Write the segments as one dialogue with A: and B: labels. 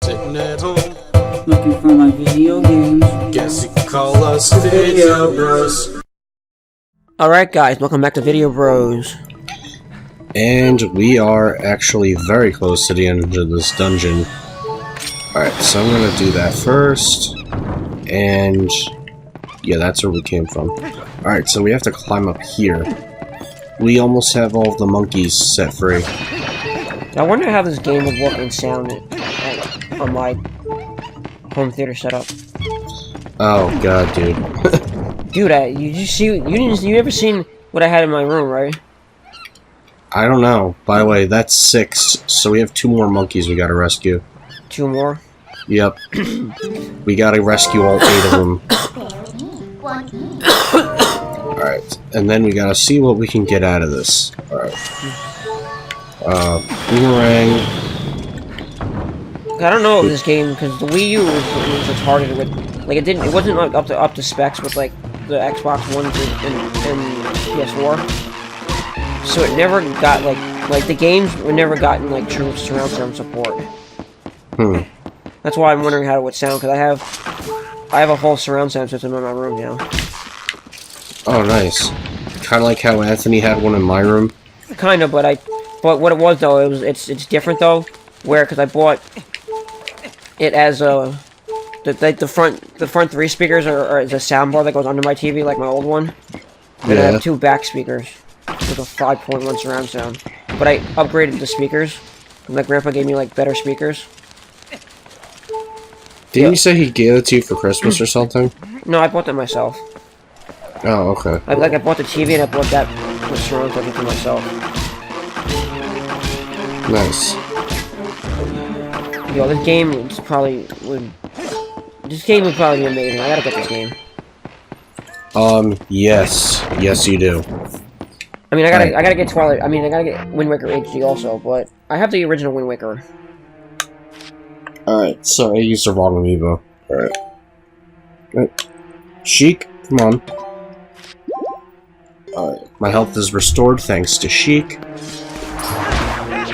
A: Sitting at home,
B: looking for my video games.
A: guess you could call us Video Bros.
C: Alright guys, welcome back to Video Bros.
D: And we are actually very close to the end of this dungeon. Alright, so I'm gonna do that first. And yeah, that's where we came from. Alright, so we have to climb up here. We almost have all of the monkeys set free.
C: I wonder how this game would work in sound on my home theater setup.
D: Oh god, dude.
C: Dude, you never seen what I had in my room, right?
D: I don't know. By the way, that's 6, so we have 2 more monkeys we gotta rescue.
C: 2 more?
D: Yep. We gotta rescue all 8 of them. Alright, and then we gotta see what we can get out of this. Alright. Boomerang.
C: I don't know if this game, because the Wii U was retarded with, like, it wasn't like up to specs with like the Xbox One and PS4. So it never got like the games were never gotten like true surround sound support. That's why I'm wondering how it would sound, because I have a whole surround sound system in my room now.
D: Oh, nice. Kind of like how Anthony had one in my room.
C: Kind of, but what it was though, it's different though. Because I bought it as the front 3 speakers are as a soundbar that goes under my TV, like my old one. Then I have 2 back speakers with a 5.1 surround sound. But I upgraded the speakers. My grandpa gave me like better speakers.
D: Didn't you say he gave it to you for Christmas or something?
C: No, I bought them myself.
D: Oh, okay.
C: I bought the TV and I bought the surround sound for myself.
D: Nice.
C: Yo, this game would probably be amazing. I gotta get this game.
D: Yes. Yes, you do.
C: I mean, I gotta get Twilight. I mean, I gotta get Wind Waker HD also, but I have the original Wind Waker.
D: Alright, so I used the wrong amiibo. Alright. Sheik, come on. Alright, my health is restored thanks to Sheik.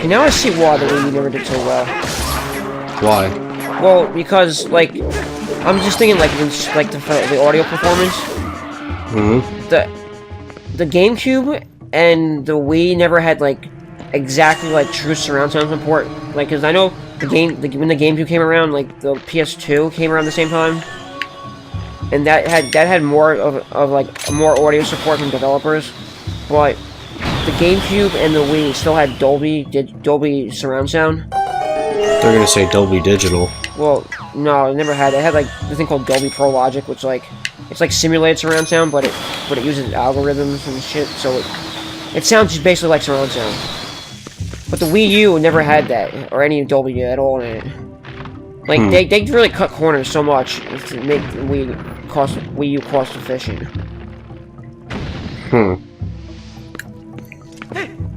C: And now I see why the Wii U never did so well.
D: Why?
C: Well, because, like, I'm just thinking, like the audio performance. The GameCube and the Wii never had, like, exactly, like, true surround sound support. Like, because I know when the GameCube came around, like, the PS2 came around the same time. And that had more of more audio support from developers. But the GameCube and the Wii still had Dolby surround sound.
D: They're gonna say Dolby Digital.
C: Well, no, it never had. It had like this thing called Dolby Pro Logic, which it's like simulated surround sound, but it uses algorithms and shit, so it sounds just basically like surround sound. But the Wii U never had that or any Dolby at all in it. Like they really cut corners so much to make the Wii U cost efficient.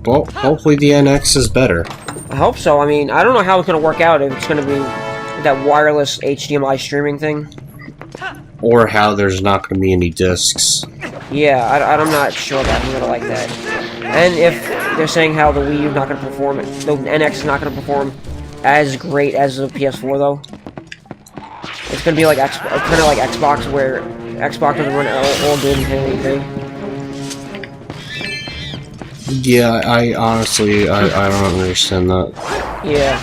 D: Well, hopefully the NX is better.
C: I hope so. I mean, I don't know how it's gonna work out, if it's gonna be that wireless HDMI streaming thing.
D: Or how there's not gonna be any discs.
C: Yeah, I'm not sure about I'm gonna like that. And if they're saying how the Wii U is not gonna perform, the NX is not gonna perform as great as the PS4 though. It's gonna be like kind of like Xbox, where Xbox doesn't run all good in 1080p.
D: Yeah, I honestly, I don't understand that.
C: Yeah.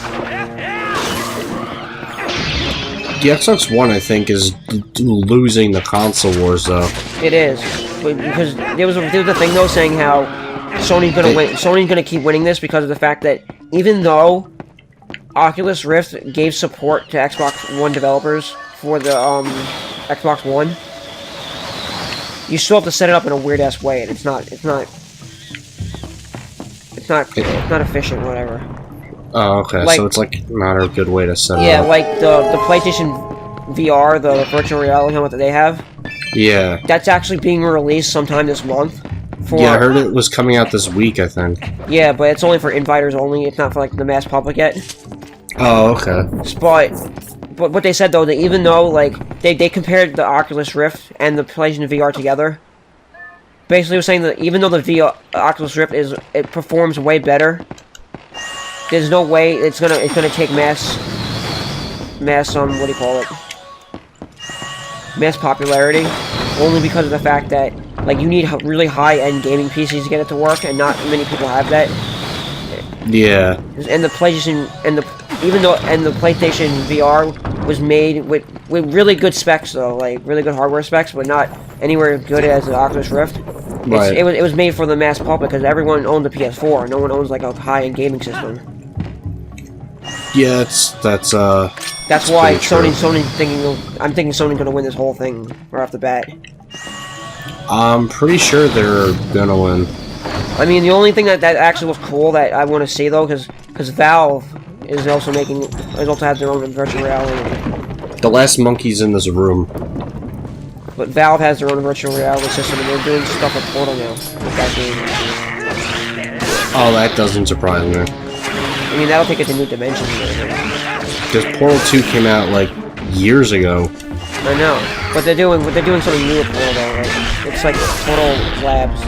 D: The Xbox One, I think, is losing the console wars, though.
C: It is, because there was a thing though saying how Sony's gonna win. Sony's gonna keep winning this because of the fact that even though Oculus Rift gave support to Xbox One developers for the Xbox One, you still have to set it up in a weird ass way, and it's not efficient, whatever.
D: Oh, okay. So it's like not a good way to set it up.
C: Yeah, like the PlayStation VR, the virtual reality helmet that they have.
D: Yeah.
C: That's actually being released sometime this month.
D: Yeah, I heard it was coming out this week, I think.
C: Yeah, but it's only for inviters only. It's not for like the mass public yet.
D: Oh, okay.
C: But what they said though, that even though like they compared the Oculus Rift and the PlayStation VR together, basically was saying that even though the Oculus Rift performs way better, there's no way it's gonna take mass what do you call it? Mass popularity, only because of the fact that like you need really high-end gaming PCs to get it to work, and not many people have that.
D: Yeah.
C: And the PlayStation and the PlayStation VR was made with really good specs though, like really good hardware specs, but not anywhere good as the Oculus Rift.
D: Right.
C: It was made for the mass public because everyone owned the PS4. No one owns like a high-end gaming system.
D: Yeah, that's
C: why Sony's thinking. I'm thinking Sony's gonna win this whole thing right off the bat.
D: I'm pretty sure they're gonna win.
C: I mean, the only thing that actually was cool that I want to see though, because Valve is also has their own virtual reality.
D: The last monkey's in this room.
C: But Valve has their own virtual reality system, and they're doing stuff with Portal now with that game.
D: Oh, that doesn't surprise me.
C: I mean, that'll take it to new dimensions.
D: Because Portal 2 came out like years ago.
C: I know, but they're doing something new with Portal though. Like, it's like Portal Labs.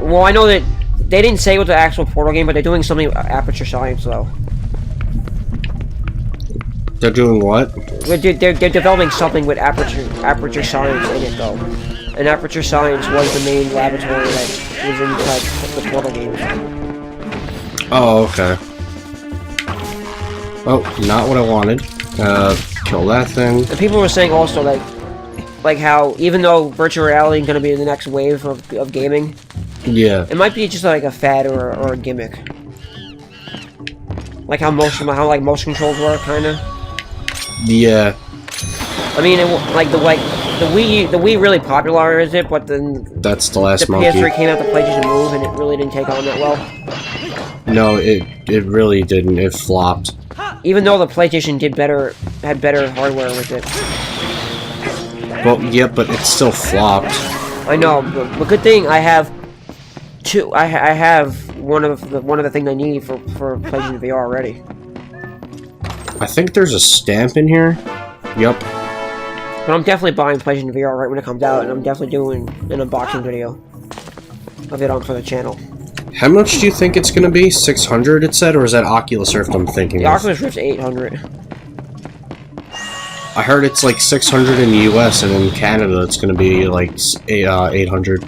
C: Well, I know that they didn't say it was the actual Portal game, but they're doing something with Aperture Science though.
D: They're doing what?
C: They're developing something with Aperture Science in it though. And Aperture Science was the main laboratory that was inside the Portal games.
D: Oh, okay. Oh, not what I wanted. Kill that thing.
C: And people were saying also like how even though virtual reality is going to be the next wave of gaming,
D: yeah,
C: it might be just like a fad or a gimmick. Like how motion controls work, kind of.
D: Yeah.
C: I mean, the Wii really popularized it, but then
D: that's the last
C: the
D: monkey.
C: PS3 came out, the PlayStation Move, and it really didn't take on that well.
D: No, it really didn't. It flopped.
C: Even though the PlayStation had better hardware with it.
D: Well, yeah, but it still flopped.
C: I know, but good thing I have two. I have one of the things I need for PlayStation VR already.
D: I think there's a stamp in here. Yup.
C: But I'm definitely buying PlayStation VR right when it comes out, and I'm definitely doing an unboxing video of it on for the channel.
D: How much do you think it's gonna be? 600 it said, or is that Oculus Rift I'm thinking
C: The
D: of?
C: Oculus Rift's 800.
D: I heard it's like 600 in the US, and in Canada it's gonna be like 800.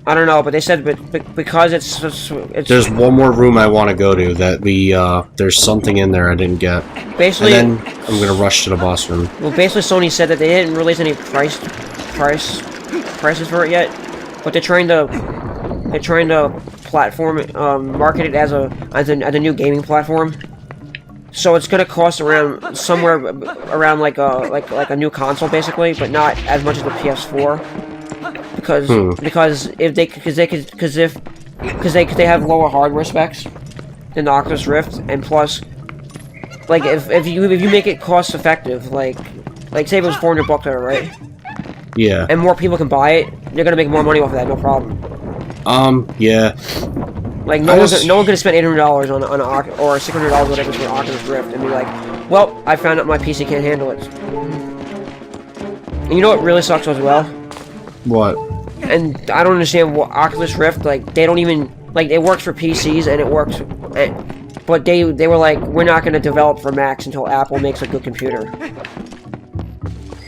C: I don't know, but they said because it's
D: There's one more room I want to go to that there's something in there I didn't get.
C: Basically,
D: and then I'm gonna rush to the boss room.
C: Well, basically Sony said that they didn't release any prices for it yet, but they're trying to platform market it as a new gaming platform. So it's gonna cost somewhere around like a new console basically, but not as much as the PS4. Because they have lower hardware specs than the Oculus Rift, and plus, like if you make it cost effective, like say it was $400 there, right?
D: Yeah.
C: And more people can buy it, they're gonna make more money off of that, no problem.
D: Yeah.
C: Like no one could spend $800 on an or $600 whatever for an Oculus Rift and be like, well, I found out my PC can't handle it. And you know what really sucks as well?
D: What?
C: And I don't understand what Oculus Rift, like, they don't even, like, it works for PCs and it works, but they were like, we're not going to develop for Macs until Apple makes a good computer.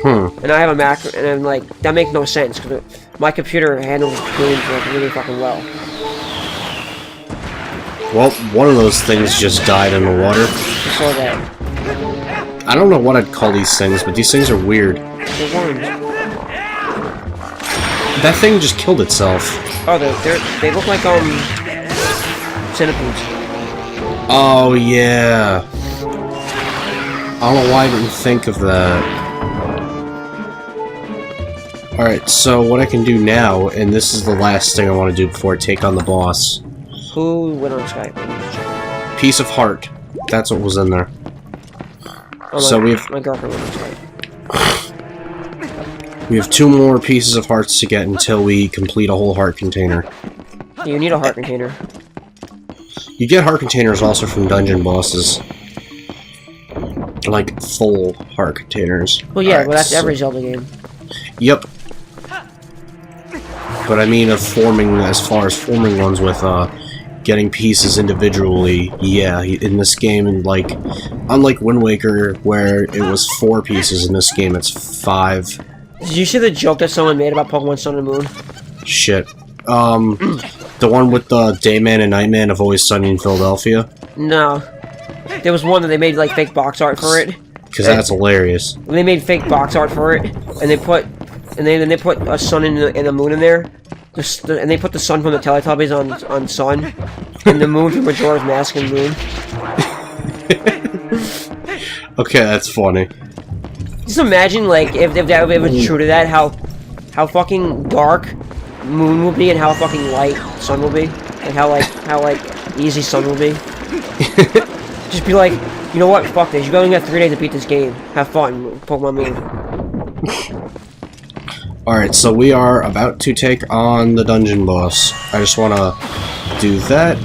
C: And I have a Mac, and I'm like, that makes no sense, because my computer handles games like really fucking well.
D: Well, one of those things just died in the water.
C: I saw that.
D: I don't know what I'd call these things, but these things are weird.
C: They're worms.
D: That thing just killed itself.
C: Oh, they look like, centipedes.
D: Oh, yeah. I don't know why I didn't think of that. Alright, so what I can do now, and this is the last thing I want to do before I take on the boss.
C: Who went on Skype?
D: Piece of heart. That's what was in there.
C: Oh,
D: so
C: my girlfriend went on Skype.
D: We have 2 more pieces of hearts to get until we complete a whole heart container.
C: You need a heart container.
D: You get heart containers also from dungeon bosses. Like, full heart containers.
C: Well, yeah, well, that's every Zelda game.
D: Yep. But I mean as far as forming ones with, getting pieces individually. Yeah, in this game, like, unlike Wind Waker, where it was 4 pieces, in this game it's 5.
C: Did you see the joke that someone made about Pokemon Sun and Moon?
D: Shit. The one with the Dayman and Nightman of Always Sunny in Philadelphia?
C: No. There was one that they made, like, fake box art for it.
D: Because that's hilarious.
C: They made fake box art for it, and they put a sun and a moon in there. And they put the sun from the Teletubbies on Sun, and the moon from Majora's Mask and Moon.
D: Okay, that's funny.
C: Just imagine, like, if that was true to that, how fucking dark Moon will be and how fucking light Sun will be, and how easy Sun will be. Just be like, you know what? Fuck this. You only got 3 days to beat this game. Have fun, Pokemon Moon.
D: Alright, so we are about to take on the dungeon boss. I just want to do that.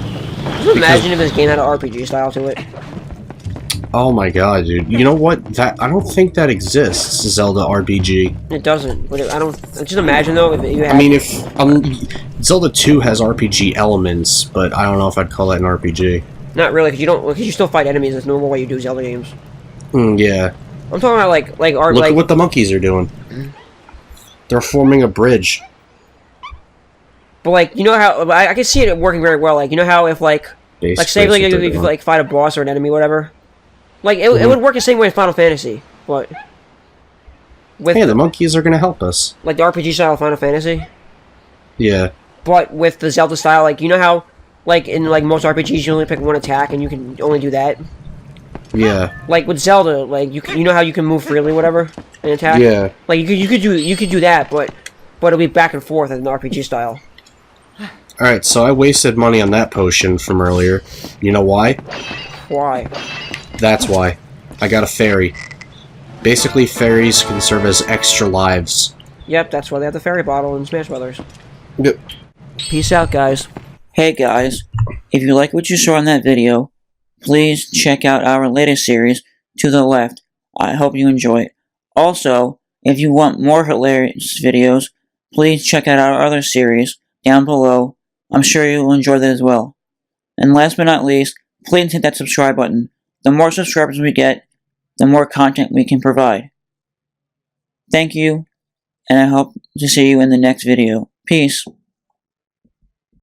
C: Just imagine if this game had an RPG style to it.
D: Oh my god, dude. You know what? I don't think that exists, Zelda RPG.
C: It doesn't. But I don't. Just imagine, though, if you had...
D: I mean, if... Zelda 2 has RPG elements, but I don't know if I'd call that an RPG.
C: Not really, because you still fight enemies. There's no more way you do Zelda games.
D: Yeah.
C: I'm talking about, like art.
D: Look at what the monkeys are doing. They're forming a bridge.
C: But, like, you know how... I can see it working very well. Like, you know how if, like...
D: Basically,
C: like, say, like, if you, like, fight a boss or an enemy or whatever. Like, it would work the same way in Final Fantasy. But...
D: Hey, the monkeys are gonna help us.
C: Like, the RPG style of Final Fantasy.
D: Yeah.
C: But with the Zelda style, like, you know how... Like, in, like, most RPGs, you only pick one attack, and you can only do that?
D: Yeah.
C: Like, with Zelda, like, you know how you can move freely, whatever, and attack?
D: Yeah.
C: Like, you could do that, but it'll be back and forth in the RPG style.
D: Alright, so I wasted money on that potion from earlier. You know why?
C: Why?
D: That's why. I got a fairy. Basically, fairies can serve as extra lives.
C: Yep, that's why they have the fairy bottle in Smash Brothers.
D: Yep.
C: Peace out, guys.
B: Hey guys, if you like what you saw in that video, please check out our latest series, To the Left. I hope you enjoy it. Also, if you want more hilarious videos, please check out our other series down below. I'm sure you will enjoy that as well. And last but not least, please hit that subscribe button. The more subscribers we get, the more content we can provide. Thank you, and I hope to see you in the next video. Peace.